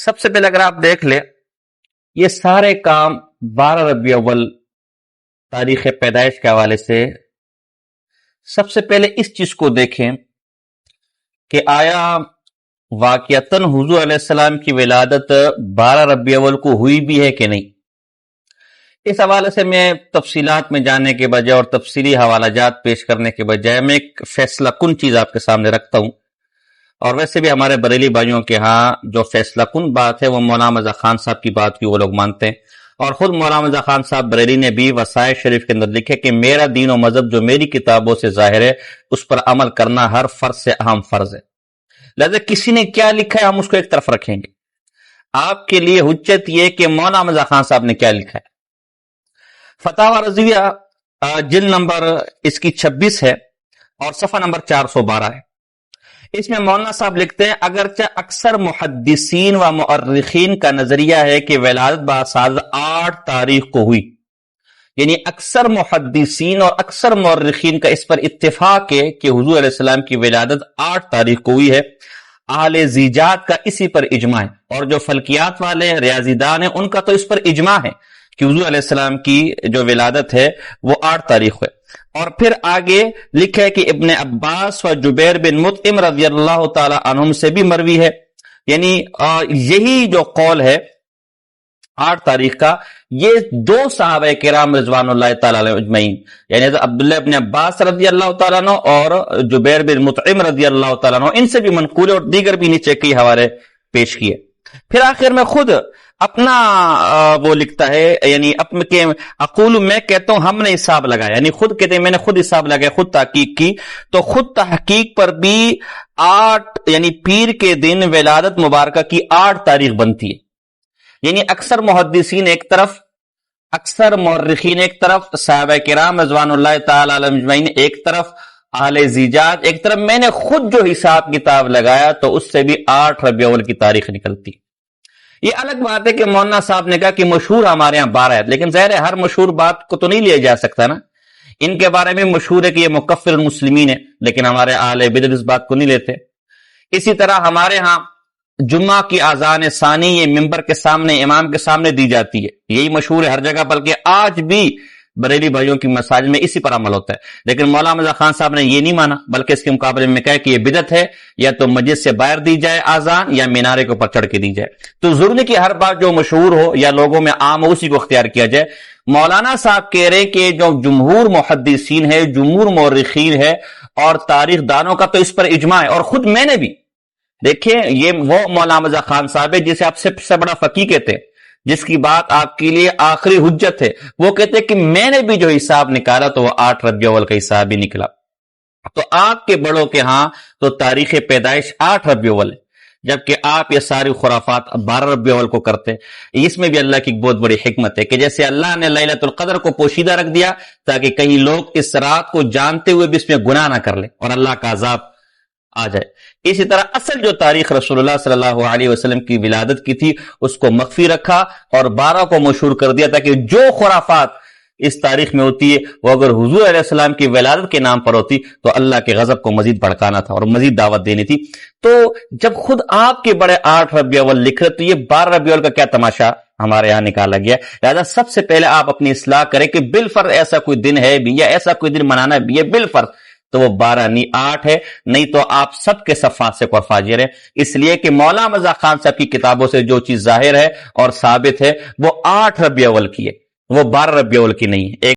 سب سے پہلے اگر آپ دیکھ لیں یہ سارے کام 12 ربیع اول تاریخ پیدائش کے حوالے سے، سب سے پہلے اس چیز کو دیکھیں کہ آیا واقعتاً حضور علیہ السلام کی ولادت 12 ربیع اول کو ہوئی بھی ہے کہ نہیں۔ اس حوالے سے میں تفصیلات میں جانے کے بجائے اور تفصیلی حوالہ جات پیش کرنے کے بجائے میں ایک فیصلہ کن چیز آپ کے سامنے رکھتا ہوں، اور ویسے بھی ہمارے بریلی بھائیوں کے ہاں جو فیصلہ کن بات ہے وہ مولانا مرزا خان صاحب کی بات کی وہ لوگ مانتے ہیں، اور خود مولانا مرزا خان صاحب بریلی نے بھی وصائے شریف کے اندر لکھے کہ میرا دین و مذہب جو میری کتابوں سے ظاہر ہے اس پر عمل کرنا ہر فرض سے اہم فرض ہے، لہذا کسی نے کیا لکھا ہے ہم اس کو ایک طرف رکھیں گے۔ آپ کے لیے حجت یہ کہ مولانا مرزا خان صاحب نے کیا لکھا ہے۔ فتاوی رضویہ جلد نمبر اس کی 26 ہے اور صفحہ نمبر 412 ہے۔ اس میں مولانا صاحب لکھتے ہیں اگرچہ اکثر محدثین و مؤرخین کا نظریہ ہے کہ ولادت باساز 8 تاریخ کو ہوئی، یعنی اکثر محدثین اور اکثر مورخین کا اس پر اتفاق ہے کہ حضور علیہ السلام کی ولادت 8 تاریخ کو ہوئی ہے، اہل زیجات کا اسی پر اجماع ہے، اور جو فلکیات والے ہیں ریاضی دان ہیں ان کا تو اس پر اجماع ہے کہ حضور علیہ السلام کی جو ولادت ہے وہ 8 تاریخ ہے۔ اور پھر آگے لکھا ہے کہ ابن عباس و جبیر بن مطعم رضی اللہ تعالی عنہم سے بھی مروی ہے، یعنی یہی جو قول ہے 8 تاریخ کا، یہ 2 صحابہ کرام رضوان اللہ تعالی علیہم اجمعین، یعنی عبداللہ ابن عباس رضی اللہ تعالیٰ عنہ اور جبیر بن مطعم رضی اللہ تعالیٰ عنہ، ان سے بھی منقول ہے، اور دیگر بھی نیچے کئی حوالے پیش کیے۔ پھر آخر میں خود اپنا وہ لکھتا ہے، یعنی اقول میں کہتا ہوں ہم نے حساب لگایا، یعنی خود کہتے ہیں میں نے خود حساب لگایا، خود تحقیق کی، تو خود تحقیق پر بھی 8 یعنی پیر کے دن ولادت مبارکہ کی 8 تاریخ بنتی ہے، یعنی اکثر محدثین ایک طرف، اکثر مورخین ایک طرف، صحابہ کرام رضوان اللہ تعالی علیہم اجمعین ایک طرف، اہل زیجات ایک طرف، میں نے خود جو حساب کتاب لگایا تو اس سے بھی 8 ربیع اول کی تاریخ نکلتی۔ یہ الگ بات ہے کہ مولانا صاحب نے کہا کہ مشہور ہمارے ہاں 12 ہے، لیکن ظاہر ہے ہر مشہور بات کو تو نہیں لیا جا سکتا نا، ان کے بارے میں مشہور ہے کہ یہ مکفر المسلمین ہے، لیکن ہمارے اہل بدعت اس بات کو نہیں لیتے۔ اسی طرح ہمارے ہاں جمعہ کی اذان ثانی یہ ممبر کے سامنے امام کے سامنے دی جاتی ہے، یہی مشہور ہے ہر جگہ، بلکہ آج بھی بریلی بھائیوں کی مساجد میں اسی پر عمل ہوتا ہے، لیکن مولانا مرزا خان صاحب نے یہ نہیں مانا، بلکہ اس کے مقابلے میں کہا کہ یہ بدعت ہے، یا تو مسجد سے باہر دی جائے اذان یا مینارے کے اوپر چڑھ کے دی جائے۔ تو ضروری نہیں کہ ہر بات جو مشہور ہو یا لوگوں میں عام ہو اسی کو اختیار کیا جائے۔ مولانا صاحب کہہ رہے کہ جو جمہور محدثین ہے، جمہور مورخین ہے اور تاریخ دانوں کا تو اس پر اجماع ہے، اور خود میں نے بھی دیکھیں، یہ وہ مولانا مرزا خان صاحب ہے جسے آپ سب سے بڑا فقیہ کہتے ہیں، جس کی بات آپ کے لیے آخری حجت ہے، وہ کہتے ہیں کہ میں نے بھی جو حساب نکالا تو وہ 8 ربیع اول کا حساب ہی نکلا۔ تو آپ کے بڑوں کے ہاں تو تاریخ پیدائش 8 ربیع اول ہے، جبکہ آپ یہ ساری خرافات 12 ربیع اول کو کرتے۔ اس میں بھی اللہ کی ایک بہت بڑی حکمت ہے کہ جیسے اللہ نے لیلۃ القدر کو پوشیدہ رکھ دیا تاکہ کہیں لوگ اس رات کو جانتے ہوئے بھی اس میں گناہ نہ کر لیں اور اللہ کا عذاب آ جائے، اسی طرح اصل جو تاریخ رسول اللہ صلی اللہ علیہ وسلم کی ولادت کی تھی اس کو مخفی رکھا اور 12 کو مشہور کر دیا تاکہ جو خرافات اس تاریخ میں ہوتی ہے وہ اگر حضور علیہ السلام کی ولادت کے نام پر ہوتی تو اللہ کے غضب کو مزید بھڑکانا تھا اور مزید دعوت دینی تھی۔ تو جب خود آپ کے بڑے 8 ربیع اول لکھ رہے تو یہ 12 ربیع اول کا کیا تماشا ہمارے یہاں نکالا گیا، لہذا سب سے پہلے آپ اپنی اصلاح کریں کہ بالفرض ایسا کوئی دن ہے بھی یا ایسا کوئی دن منانا بھی ہے بالفرض تو وہ 12 نہیں 8 ہے، نہیں تو آپ سب کے سب فاسق اور فاجر ہیں، اس لیے کہ مولانا مرزا خان صاحب کی کتابوں سے جو چیز ظاہر ہے اور ثابت ہے وہ 8 ربیع اول کی ہے، وہ 12 ربیع اول کی نہیں ہے۔